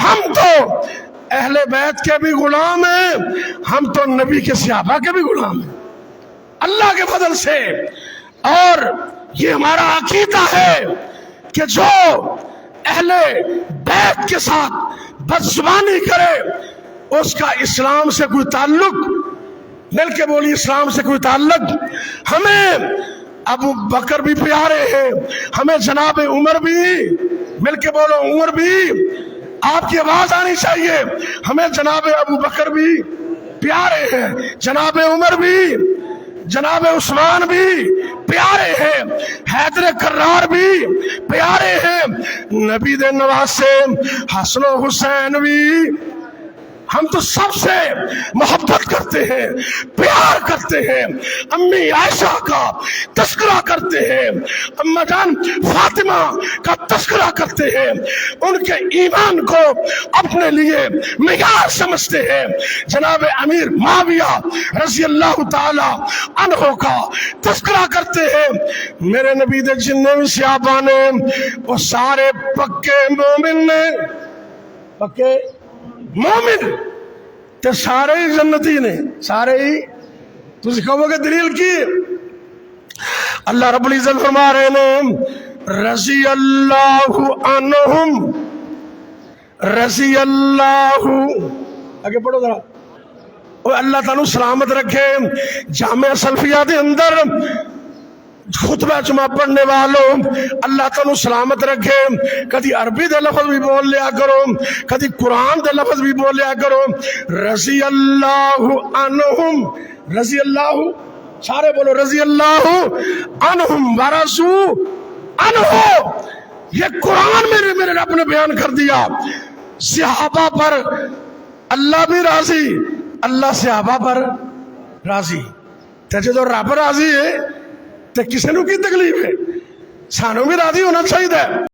ہم تو اہل بیت کے بھی غلام ہیں، ہم تو نبی کے صحابہ کے بھی غلام ہیں اللہ کے فضل سے۔ اور یہ ہمارا عقیدہ ہے کہ جو اہل بیت کے ساتھ بدزبانی کرے اس کا اسلام سے کوئی تعلق، مل کے بولی اسلام سے کوئی تعلق۔ ہمیں ابو بکر بھی پیارے ہیں، ہمیں جناب عمر بھی، مل کے بولو عمر بھی، آپ کی آواز آنی چاہیے، ہمیں جناب ابو بکر بھی پیارے ہیں، جناب عمر بھی، جناب عثمان بھی پیارے ہیں، حیدر کرار بھی پیارے ہیں، نبی دے نواسے حسن و حسین بھی۔ ہم تو سب سے محبت کرتے ہیں، پیار کرتے ہیں، امی عائشہ کا تذکرہ کرتے ہیں، اما جان فاطمہ کا تذکرہ کرتے ہیں، ان کے ایمان کو اپنے لیے معیار سمجھتے ہیں۔ جناب امیر معاویہ رضی اللہ تعالی عنہ کا تذکرہ کرتے ہیں۔ میرے نبی دے جننے بھی صحابہ نے وہ سارے پکے مومن نے، پکے مومن تے سارے ہی جنتی نے، سارے ہی۔ تجھے کہو گے دلیل کی؟ اللہ رب العزت فرما رہے ہیں رضی اللہ عنہم، رضی اللہ، آگے پڑھو ذرا، اللہ تعالیٰ سلامت رکھے۔ جامعہ سلفیہ دے اندر خطبہ جمعہ پڑھنے والوں اللہ تعالیٰ سلامت رکھے، کدی عربی دے لفظ بھی بول لیا کرو، کدی قرآن دے لفظ بھی بول لیا کرو۔ رضی اللہ عنہم، رضی اللہ، سارے بولو رضی اللہ عنہم ورضوا عنہ۔ یہ قرآن میرے رب نے بیان کر دیا، صحابہ پر اللہ بھی راضی، اللہ صحابہ پر راضی۔ تے جو رب راضی ہے تے کسی نو کی تکلیف ہے؟ سانو بھی راضی ہونا چاہیے۔